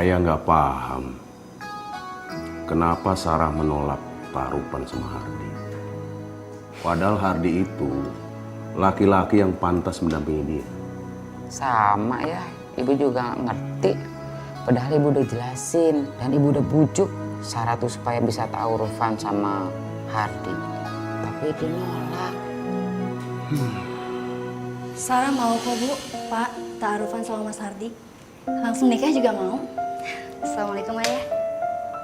Ayah nggak paham kenapa Sarah menolak taruhan sama Hardi. Padahal Hardi itu laki-laki yang pantas mendampingi dia. Sama ya, ibu juga nggak ngerti. Padahal ibu udah jelasin dan ibu udah bujuk Sarah tuh supaya bisa taruhan sama Hardi. Tapi dia nolak. Sarah mau kok Bu, Pak, ta'arufan sama Mas Hardi. Langsung nikah juga mau. Assalamualaikum Ayah.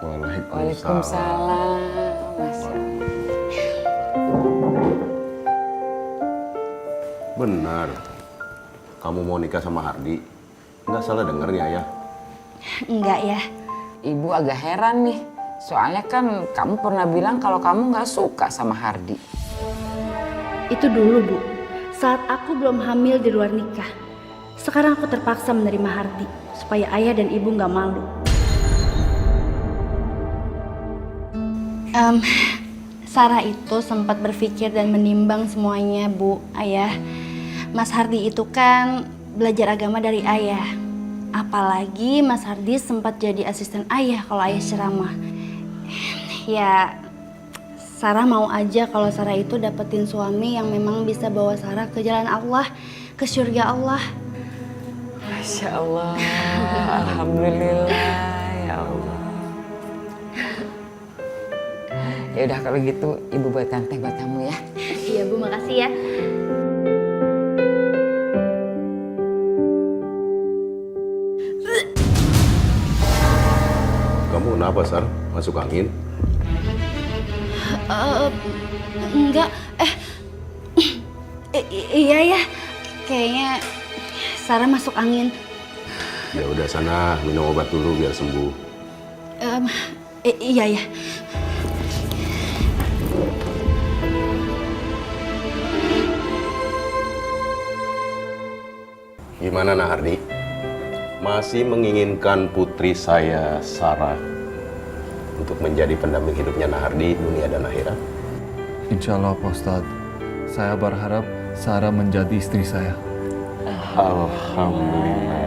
Waalaikumsalam. Mas. Benar. Kamu mau nikah sama Hardi? Nggak salah denger nih Ayah. Enggak ya. Ibu agak heran nih. Soalnya kan kamu pernah bilang kalau kamu nggak suka sama Hardi. Itu dulu Bu, saat aku belum hamil di luar nikah. Sekarang aku terpaksa menerima Hardi supaya ayah dan ibu nggak malu. Sarah itu sempat berpikir dan menimbang semuanya Bu, Ayah. Mas Hardi itu kan belajar agama dari ayah. Apalagi Mas Hardi sempat jadi asisten ayah kalau ayah ceramah. Ya, Sarah mau aja kalau Sarah itu dapetin suami yang memang bisa bawa Sarah ke jalan Allah, ke surga Allah. Masya Allah, alhamdulillah ya Allah. Ya udah kalau gitu ibu buatkan teh buat kamu ya. Iya Bu, makasih ya. Kamu kenapa, Sar? Masuk angin? Enggak, iya ya, kayaknya Sarah masuk angin. Ya udah sana minum obat dulu biar sembuh. Iya ya. Gimana Nah Hardi? Masih menginginkan putri saya, Sarah, untuk menjadi pendamping hidupnya Nah Hardi dunia dan akhirat? Insya Allah Pak Ustadz, saya berharap Sarah menjadi istri saya. Alhamdulillah.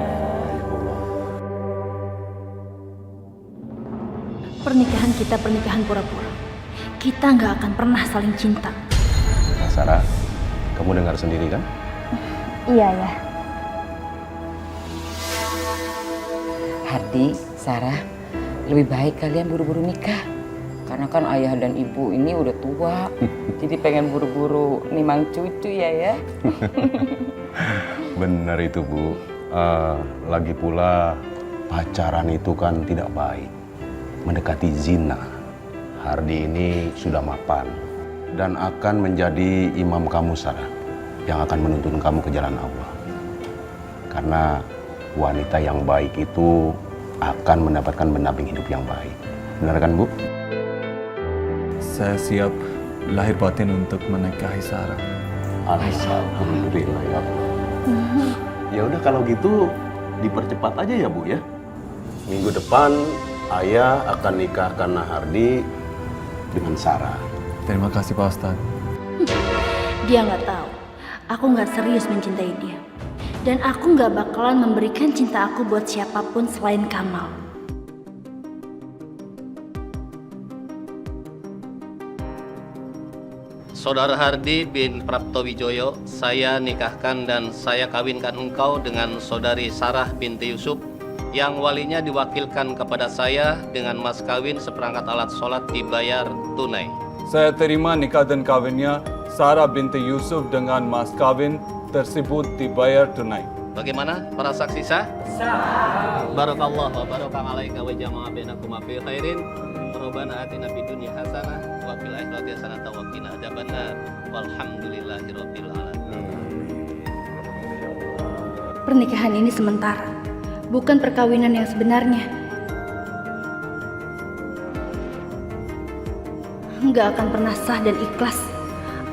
Pernikahan kita pernikahan pura-pura. Kita nggak akan pernah saling cinta. Nah Sarah, kamu dengar sendiri kan? Iya ya. Hardi, Sarah, lebih baik kalian buru-buru nikah. Karena kan ayah dan ibu ini udah tua. Jadi pengen buru-buru nimang cucu ya. Benar itu Bu. Lagi pula pacaran itu kan tidak baik. Mendekati zina. Hardi ini sudah mapan. Dan akan menjadi imam kamu Sarah. Yang akan menuntun kamu ke jalan Allah. Karena wanita yang baik itu akan mendapatkan pendamping hidup yang baik. Benar kan Bu? Saya siap lahir batin untuk menikahi Sarah. Alhamdulillah ya Allah. Ya udah kalau gitu dipercepat aja ya Bu ya. Minggu depan ayah akan nikahkan Nah Hardi dengan Sarah. Terima kasih Pak Ustadz. Dia nggak tahu. Aku nggak serius mencintai dia. Dan aku nggak bakalan memberikan cinta aku buat siapapun selain Kamal. Saudara Hardi bin Praptowijoyo, saya nikahkan dan saya kawinkan engkau dengan saudari Sarah binti Yusuf yang walinya diwakilkan kepada saya dengan mas kawin seperangkat alat sholat dibayar tunai. Saya terima nikah dan kawinnya Sarah binti Yusuf dengan mas kawin tersebut dibayar tunai. Bagaimana para saksi sah? Sah. Barakallah wa barakah alaika wa jama'a bainakum fi khairin. Rabbana atina fid dunya hasanah wa fil akhirati hasanah wa qina adzabannar. Walhamdulillahirabbil alamin. Pernikahan ini sementara, bukan perkawinan yang sebenarnya. Nggak akan pernah sah dan ikhlas.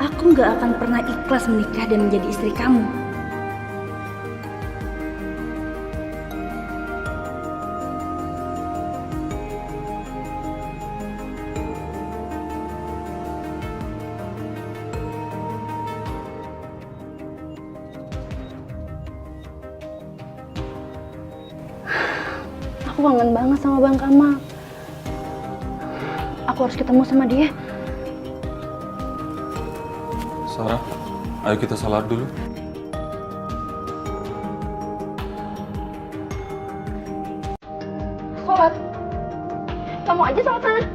Aku nggak akan pernah ikhlas menikah dan menjadi istri kamu. Aku Aku kangen banget sama Bang Kamal. Aku harus ketemu sama dia. Sarah, ayo kita salat dulu. Sholat? Kamu aja sholat sana.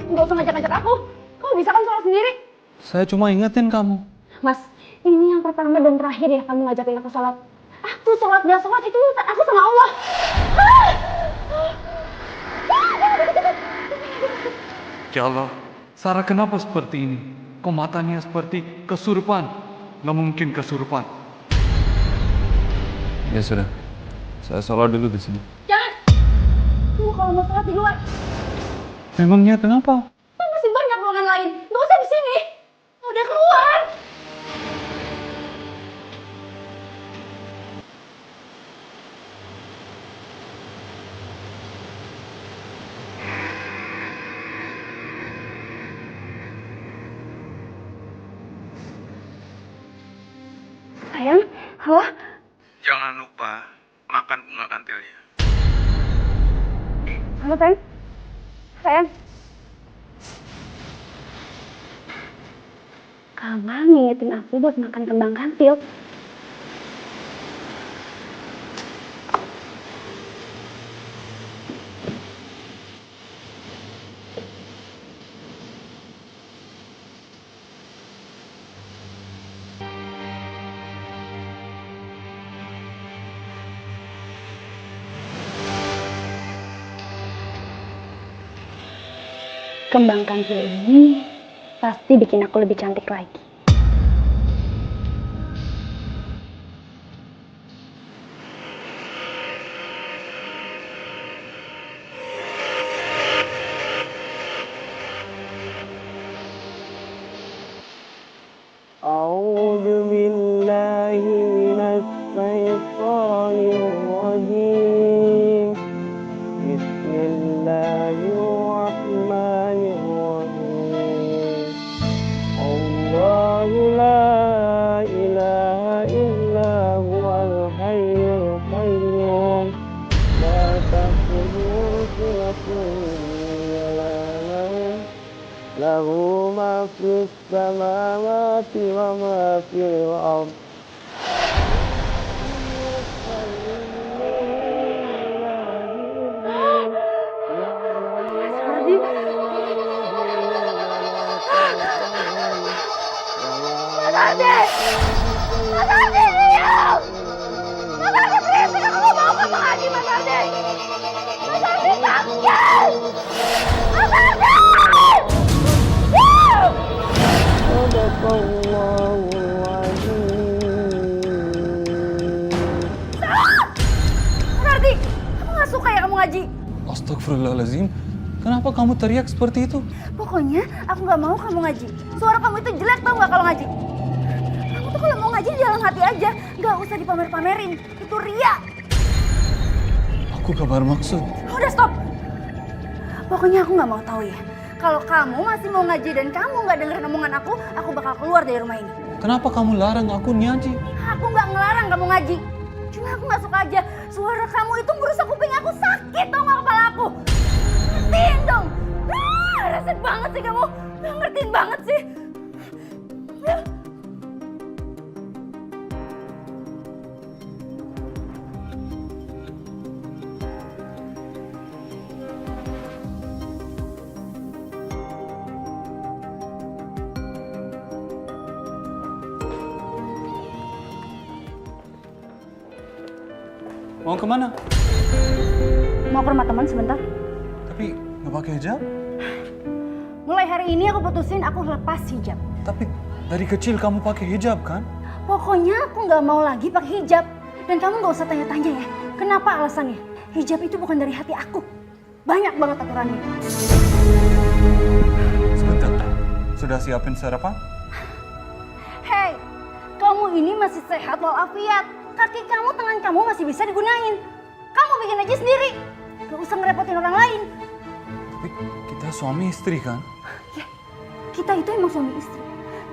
Nggak usah ngajak-ngajak aku. Kamu bisa kan sholat sendiri? Saya cuma ingetin kamu. Mas, ini yang pertama dan terakhir ya kamu ngajakin aku sholat. Aku sholat gak sholat itu aku sama Allah. Ya Allah, Sarah kenapa seperti ini? Kok matanya seperti kesurupan? Nggak mungkin kesurupan. Ya sudah, saya sholat dulu di sini. Jangan. Kamu kalau mau sholat di luar. Memangnya kenapa? Kan masih banyak ruangan lain. Gak usah di sini. Udah keluar. Sayang, halo? Jangan lupa makan bunga kantilnya. Halo, sayang? Sayang? Kamal ngingetin aku buat makan kembang kantil. Kembang kantil ini pasti bikin aku lebih cantik lagi. A'udzu billahi minasy syaithanir rajim. Bismillahirrahmanirrahim. Allahu la ilaha illa huwal hayyul qayyum. La ta'khudhuhu sinatun wa la nawm. Lahu ma fis samawati wa ma fil ardh. Berarti kamu gak suka ya kamu ngaji? Astagfirullahaladzim, kenapa kamu teriak seperti itu? Pokoknya aku gak mau kamu ngaji. Suara kamu itu jelek tau gak kalau ngaji? Kamu tuh kalau mau ngaji di dalam hati aja, gak usah dipamer-pamerin. Itu ria. Aku gak bermaksud. Udah stop. Pokoknya aku gak mau tahu ya. Kalau kamu masih mau ngaji dan kamu gak dengerin omongan aku bakal keluar dari rumah ini. Kenapa kamu larang aku ngaji? Aku gak ngelarang kamu ngaji. Cuma aku gak suka aja. Suara kamu itu merusak kuping aku, sakit tau gak kepala aku. Ngertiin dong. Reset banget sih kamu. Gak ngertiin banget sih. Mau kemana? Mau ke rumah teman sebentar. Tapi nggak pakai hijab? Mulai hari ini aku putusin aku lepas hijab. Tapi dari kecil kamu pakai hijab kan? Pokoknya aku nggak mau lagi pakai hijab. Dan kamu nggak usah tanya-tanya ya. Kenapa alasannya? Hijab itu bukan dari hati aku. Banyak banget aturannya. Sebentar, sudah siapin sarapan? Hei, kamu ini masih sehat walafiat. Kaki kamu, tangan kamu masih bisa digunain. Kamu bikin aja sendiri. Gak usah ngerepotin orang lain. Tapi kita suami istri kan? Ya, kita itu emang suami istri.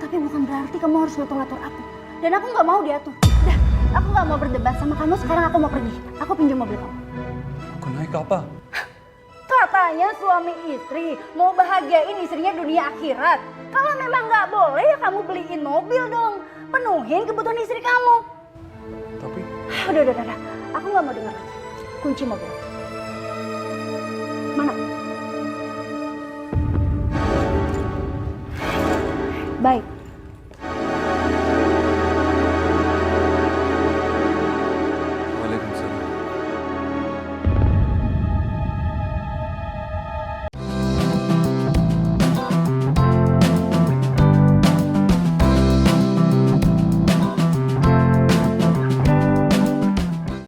Tapi bukan berarti kamu harus ngatur-ngatur aku. Dan aku gak mau diatur. Udah, aku gak mau berdebat sama kamu. Sekarang aku mau pergi. Aku pinjam mobil kamu. Aku Naik apa? Katanya suami istri mau bahagiain istrinya dunia akhirat. Kalau memang nggak boleh ya kamu beliin mobil dong. Penuhin kebutuhan istri kamu. Tapi Udah. Aku nggak mau dengar lagi. Kunci mobil. Mana? Baik.